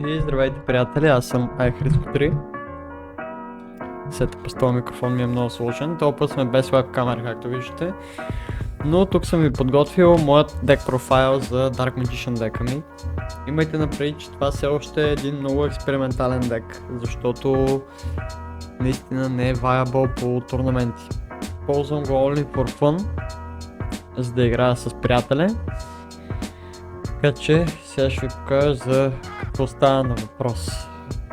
И здравейте, приятели, аз съм iHrisco3. Сетъпът с този микрофон ми е много сложен. Този път сме без веб камера, както виждате. Но тук съм ви подготвил моят дек профайл за Dark Magician дека ми. Имайте напред, че това все още е един много експериментален дек, защото наистина не е viable по турнаменти. Ползвам го only for fun, за да играя с приятели. Така че сега ще ви покажа за какво става на въпрос.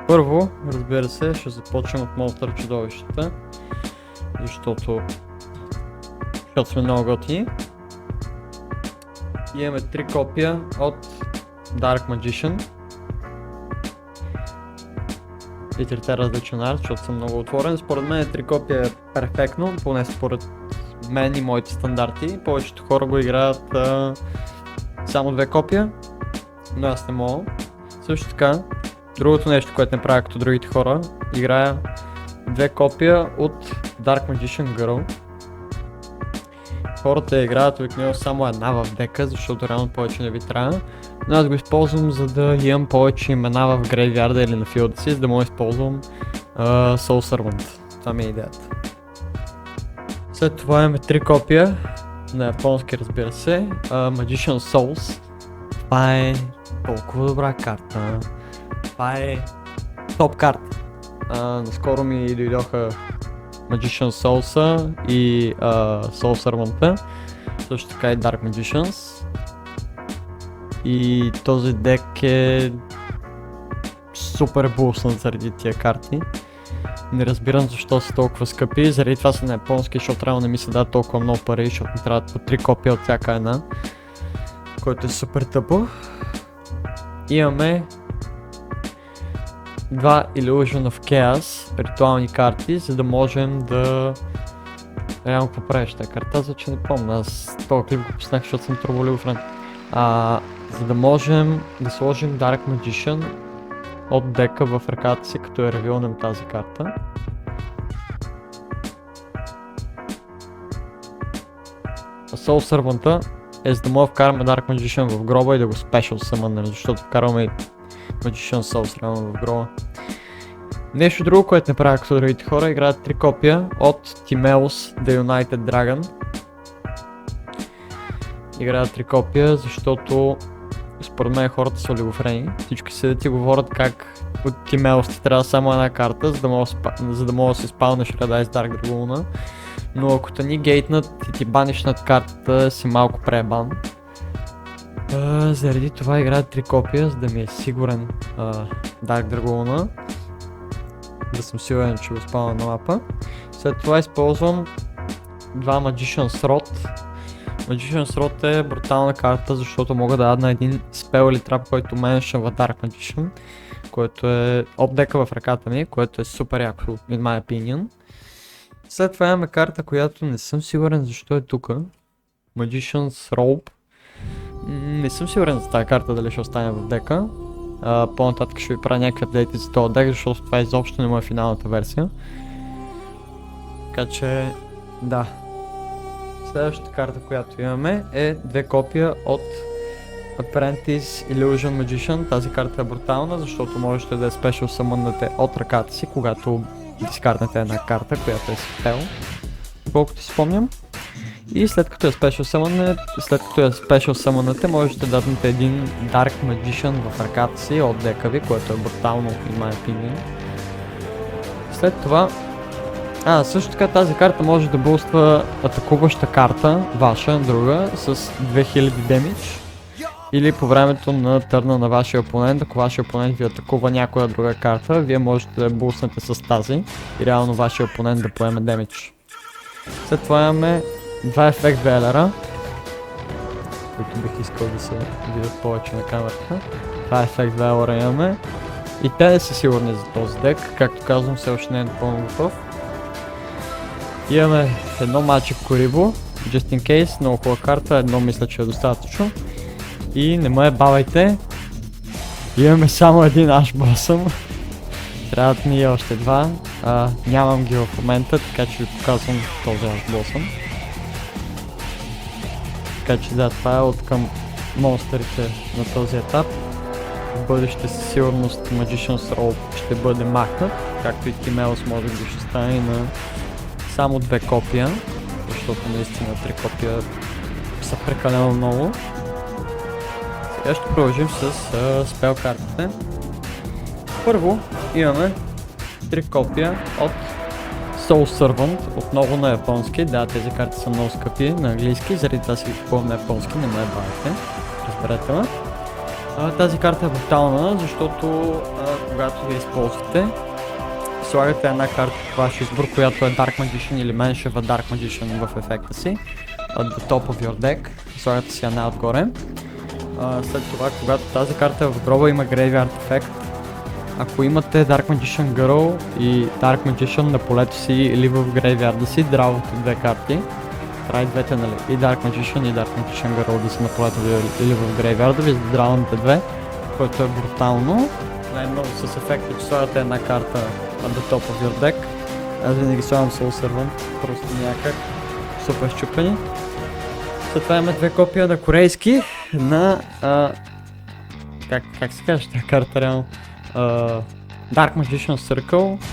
Първо, разбира се, ще започнем от Монстър чудовищата, защото сме много готини. Имаме 3 копия от Dark Magician и трите различен арт, защото съм много отворен. Според мен 3 копия е перфектно, поне според мен и моите стандарти. Повечето хора го играят само 2 копия, но аз не мога. Също така, другото нещо, което не правя като другите хора, играя 2 копия от Dark Magician Girl. Хората играят обикновено само една в дека, защото реално повече не ви трябва. Но аз го използвам, за да имам повече имена в грейвярда или на филда си, за да мога да използвам Soul Servant. Това ми е идеята. След това имаме 3 копия, на японски разбира се, Magician Souls. Това е толкова добра карта. Това е топ карта. Наскоро ми дойдоха Magician Souls и Soul Servant, също така и Dark Magicians. И този дек е супер буснат заради тия карти. Не разбирам защо са толкова скъпи, заради това са на японски, защото трябва не ми се дадат толкова много пари, защото ми трябват по 3 копия от всяка една, което е супер тъпо. Имаме 2 Illusion of Chaos ритуални карти, за да можем да... Реално какво правиш тази карта, за че не помня, аз този клип го пуснах, защото съм турболив френд. За да можем да сложим Dark Magician от дека в ръката си, като я ревилнем тази карта. Soul Servant е за да мога да вкараме Dark Magician в гроба и да го Special Summon, защото вкарваме и Magician Souls реално в гроба. Нещо друго, което не правя като другите хора, играят 3 копия от Timeus The United Dragon. Играят 3 копия, защото според мен хората са олигофрени. Всички седят и говорят как от Timeus ти трябва само една карта, за да мога да си спалнеш Red Eyes Dark Dragoon. Но ако те ни гейтнат и ти баниш над картата, си малко пребан. Заради това играят 3 копия, за да ми е сигурен Dark Dragoon. Да съм сигурен, че го спална на мапа. След това използвам 2 Magician Rod. Magician Rod е брутална карта, защото мога да дадна един спел или трап, който менша в Dark Magician, който е от дека в ръката ми, което е супер яко, in my opinion. След това имаме карта, която не съм сигурен защо е тук. Magician's Robe. Не съм сигурен за тази карта дали ще остане в дека. По-нататък ще ви правя някакви апдейти за този дек, защото това изобщо не му е финалната версия. Така че, да. Следващата карта, която имаме е 2 копия от Apprentice Illusion Magician. Тази карта е брутална, защото можете да я Special Summon от ръката си, когато дискарднете една карта, която е спел, колкото си спомням. И след като я Special Summon, можете да дадете един Dark Magician в ръката си от дека ви, което е брутално in my opinion. След това... също така тази карта може да буства атакуваща карта, ваша, друга, с 2000 демидж. Или по времето на търна на вашия опонент, ако вашия опонент ви атакува някоя друга карта, вие можете да буснете с тази и реално вашия опонент да поеме демидж. След това имаме 2 ефект велера, които бих искал да се видят повече на камерата. 2 ефект велера имаме и те не са сигурни за този дек, както казвам, все още не е напълно готов. Имаме едно Magic Kuriboh, just in case, много хубава карта, едно мисля, че е достатъчно. И не ме бавайте, имаме само един Ash Blossom, трябват ни още 2, нямам ги в момента, така че ви показвам този Ash Blossom. Така че да, това е от към монстрите на този етап. бъдеще със сигурност Magician's Robe ще бъде махнат, както и Timeos може би ще стане на само 2 копия, защото наистина 3 копия са прекалено много. Сега ще продължим с спел картите. Първо имаме 3 копия от Soul Servant, отново на японски. Да, тези карти са много скъпи на английски, заради това си ги купувам на японски, не ме бавите, разберете ме. Тази карта е брутална, защото когато я използвате, слагате една карта по ваш избор, която е Dark Magician или меншава Dark Magician в ефекта си, the top of your deck, слагате си една отгоре. След това, когато тази карта е в гроба, има Graveyard ефект. Ако имате Dark Magician Girl и Dark Magician на полето си или в Graveyard си, дравате 2 карти. Прави двете, нали, и Dark Magician и Dark Magician Girl да са на полето или в Graveyard, ви задравате 2, което е брутално. Най-много с ефекта, че слагате една карта на the top of your deck. Аз винаги слагам Soul Servant, просто някак супер щупени. След това имаме 2 копия на корейски на как се казва тази карта реално? Dark Magician Circle,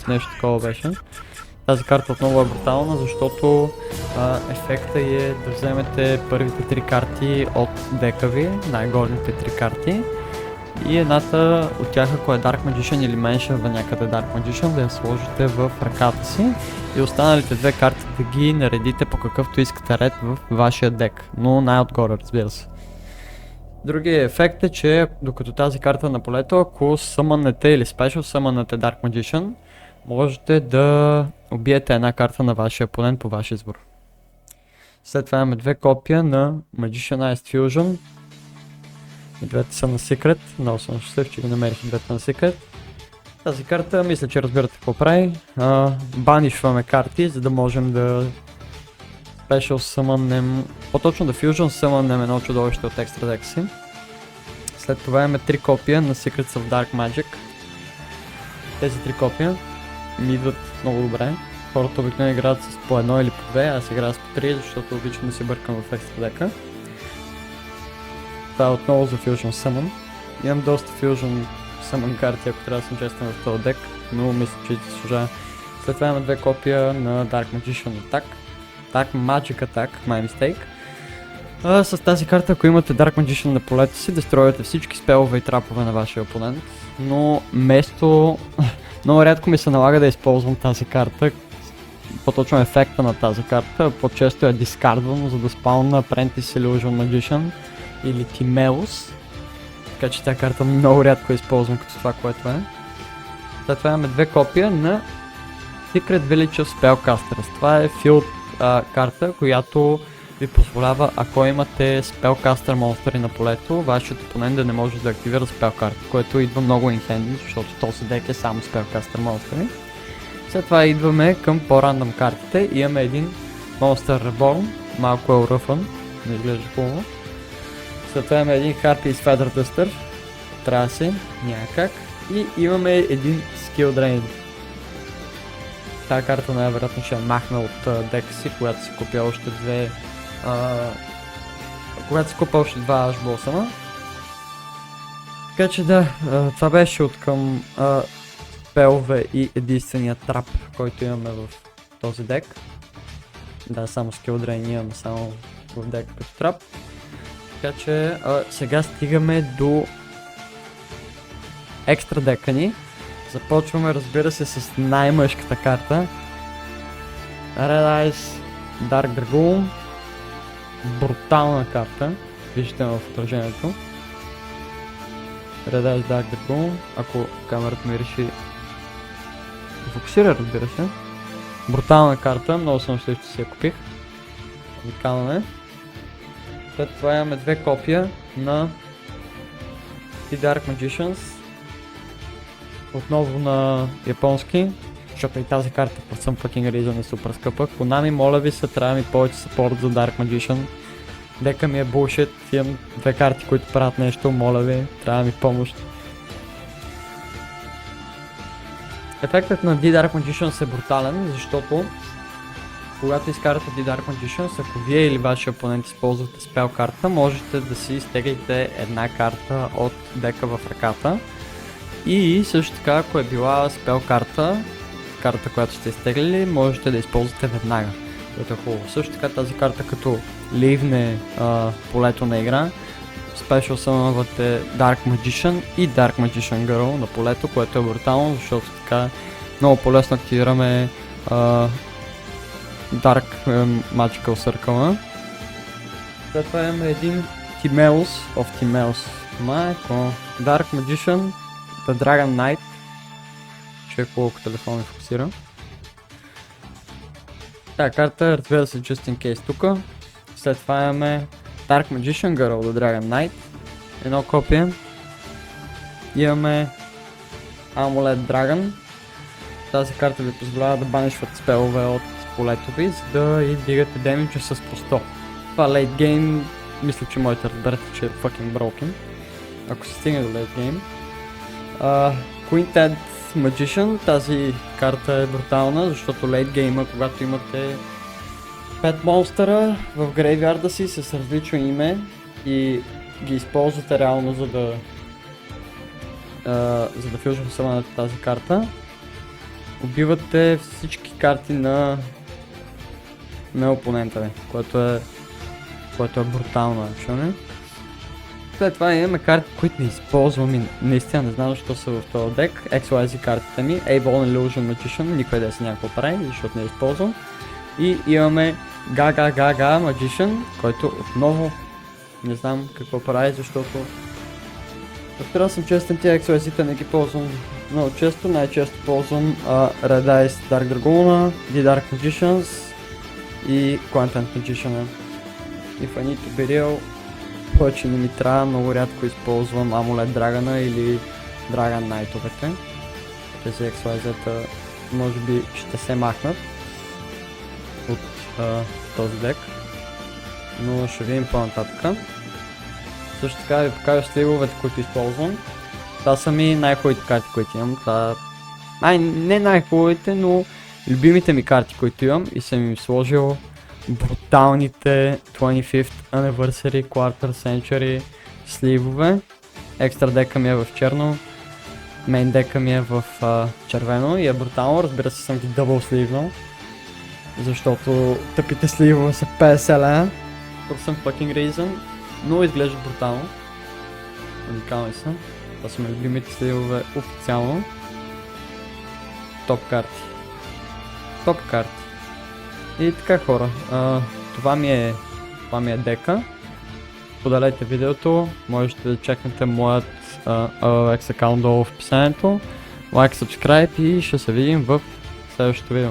нещо такова беше. Тази карта отново е брутална, защото ефекта е да вземете първите 3 карти от дека ви, най-горните 3 карти. И едната от тях, ако е Dark Magician или меншава някъде Dark Magician, да я сложите в ръката си и останалите 2 карти да ги наредите по какъвто искате ред в вашия дек, но най-отгоре, разбира се. Другия ефект е, че докато тази карта на полето, ако съмънете или спешъл съмънете Dark Magician, можете да убиете една карта на вашия опонент по ваш избор. След това имаме 2 копия на Magicianized Fusion. И двете са на Secret, много съм щастлив, че ги намерих и двете на Secret. Тази карта, мисля, че разбирате какво прави. Банишваме карти, за да можем да Special съмънем, по-точно да Fusion съмънем едно чудовище от екстра дека си. След това имаме 3 копия на Secrets of Dark Magic. Тези 3 копия ми идват много добре. Хората обикновено играят с по 1 или по 2, аз играя с по 3, защото обичам да си бъркам в екстра дека. Това е отново за Fusion Summon. Имам доста Fusion Summon карти, ако трябва да съм честен в този дек, но мисля, че си служа. След това имаме 2 копия на Dark Magician Attack. Dark Magic Attack, my mistake. С тази карта, ако имате Dark Magician на полето си, дестройвате всички спелове и трапове на вашия опонент. Но место... много рядко ми се налага да използвам тази карта. По-точно ефекта на тази карта. По-често я дискардвам, за да спална Apprentice Illusion Magician или Timeos. Така че тази карта много рядко използвам като това, което е. След това имаме 2 копия на Secret Village of Spellcasters. Това е филд карта, която ви позволява, ако имате Spellcaster монстъри на полето, вашият опонент да не може да активира спелкарта, което идва много инхенди, защото този дек е само Spellcaster монстъри. След това идваме към по-рандъм картите. Имаме един Monster Reborn, малко е уръфан, не изглежда хубаво. След това имаме един Harpy's Feather Duster, трябва си, някак. И имаме един Skill Drain. Тази карта най-вероятно ще я махна от дека си, когато си купя още два Ash Blossom. Така че да, това беше от към спелове и единствения трап, който имаме в този дек. Да, само Skill Drain имаме само в дека като трап. Така че сега стигаме до екстра дека ни. Започваме, разбира се, с най-мъжката карта. Red Eyes Dark Dragoon. Брутална карта. Виждате в отражението. Red Eyes Dark Dragoon. Ако камерата ми реши фокусира, разбира се. Брутална карта, много съм щастлив, че си я купих. Уникална е. След това имаме 2 копия на Dark Magicians. Отново на японски, защото и тази карта по some fucking reason е супер скъпа. Konami, моля ви се, трябва ми повече support за Dark Magician. Дека ми е bullshit, имам 2 карти, които правят нещо, моля ви, трябва ми помощ. Ефектът на Dark Magician е брутален, защото когато изкарате The Dark Magicians, ако вие или вашия опонент използвате спел карта, можете да си изтеглите една карта от дека в ръката. И също така, ако е била спел карта, която сте изтеглили, можете да използвате веднага, което е хубаво. Също така тази карта, като ливне полето на игра, спешъл съмънвате Dark Magician и Dark Magician Girl на полето, което е брутално, защото така много по-лесно активираме Dark Magical Circle. След това имаме един Timeus of Timeus. Майко, Dark Magician, The Dragon Knight. Че е колко телефон ми фокусира. Тая карта, разбира се, just in case тук. След това имаме Dark Magician Girl, The Dragon Knight. Едно копие. Имаме Amulet Dragon. Тази карта ви позволява да банишват спелове от полето ви, за да и дигате демиджа с по 100. Това late game, мисля, че можете да разберете, че е fucking broken. Ако се стигне до late game. Quintet Magician, тази карта е брутална, защото late game, когато имате 5 монстъра в грейвярда си с различно име и ги използвате реално, за да фюжвам само на тази карта. Убивате всички карти на опонента ви, което е брутално, actually. След това имаме карти, които не използвам и наистина не знам защо са в този дек. XYZ картите ми, Aeon Illusion Magician, никой да си някакво прави, защото не използвам. И имаме Gaga Magician, който отново не знам какво прави, защото разбира съм честен, тия XYZ-те не ги ползвам много често, най-често ползвам Red Eyes Dark Dragoon, The Dark Magicians и Quantum Magician. If I need to be real, повече не ми трябва, много рядко използвам Amulet Dragon или Dragon Knight-овете. Тези XYZ-та може би ще се махнат от този дек, но ще видим по-нататък. Също така ви покажа сливовете, които използвам. Това са ми най-хубавите карти, които имам. Не най-хубавите, но любимите ми карти, които имам, и съм им сложил бруталните 25th Anniversary Quarter Century сливове. Екстра дека ми е в черно, мейн дека ми е в червено и е брутално. Разбира се, съм ги дъбъл сливнал, защото тъпите сливове са 50 лева. For some fucking reason, но изглежда брутално. Уникални са. Това са ми любимите сливове официално. Топ карти. И така, хора, това ми е дека. Споделете видеото, можете да чекнете моят LX аккаунт долу в описанието. Лайк, subscribe и ще се видим в следващото видео.